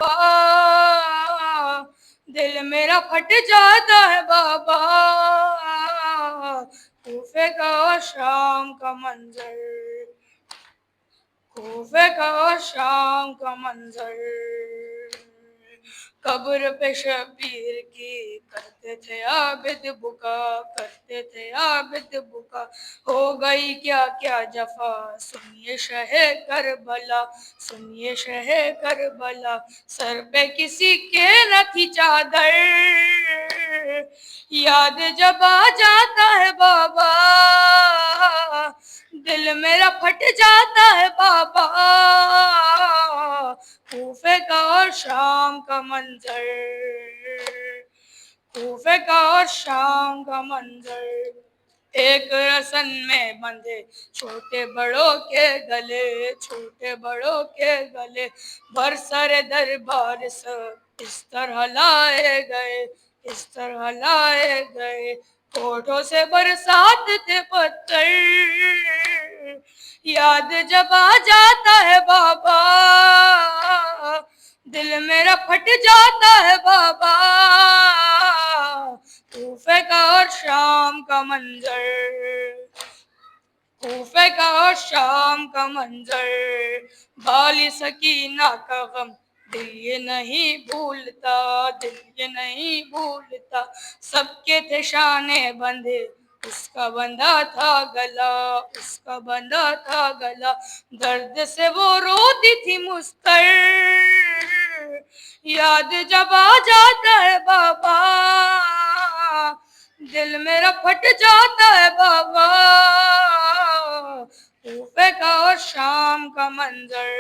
बाबा, दिल मेरा फट जाता है बाबा। कूफे का शाम का मंजर, कूफे का शाम का मंजर, कब्र पे शबीर की करते थे आबिद बुका, करते थे आबिद बुका। हो गई क्या क्या जफा, सुनिए शहे करबला, सुनिए शहे करबला। सर पे किसी के न थी चादर, याद जब आ जाता है बाबा, दिल मेरा फट जाता है बाबा। कूफे का और शाम का मंजर, कूफे का और शाम का मंजर। एक रसन में बंधे छोटे बड़ों के गले, छोटे बड़ों के गले। बरसर दरबार सब इस तरह लाए गए, इस तरह लाए गए। होठों से बरसात थे पत्थर, याद जब आ जाता है बाबा, दिल मेरा फट जाता है बाबा। कूफे का और शाम का मंजर, कूफे का और शाम का मंजर। बाली सकीना का गम दिल ये नहीं भूलता, दिल ये नहीं भूलता। सबके थे शाने बंधे, उसका बंधा था गला, उसका बंधा था गला। दर्द से वो रोती थी मुस्कर, याद जब आ जाता है बाबा, दिल मेरा फट जाता है बाबा। कूफे का और शाम का मंजर,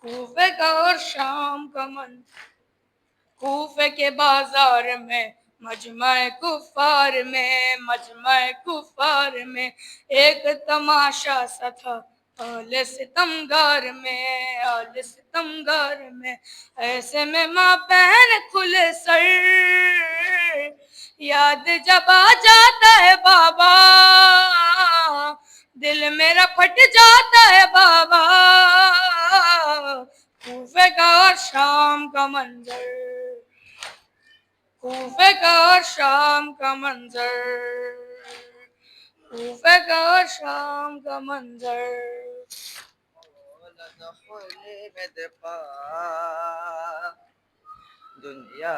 कूफे का और शाम का मंजर। कूफे के बाजार में मजमा कुफार में, मजमा कुफार में एक तमाशा सा था आले सितमगार में, आले सितमगार में। ऐसे में माँ बहन खुले सर, याद जब आ जाता है बाबा, दिल मेरा फट जाता है बाबा। कूफे का और शाम का मंजर, कूफे का और शाम का मंजर, कूफे का और शाम का मंजर। दुनिया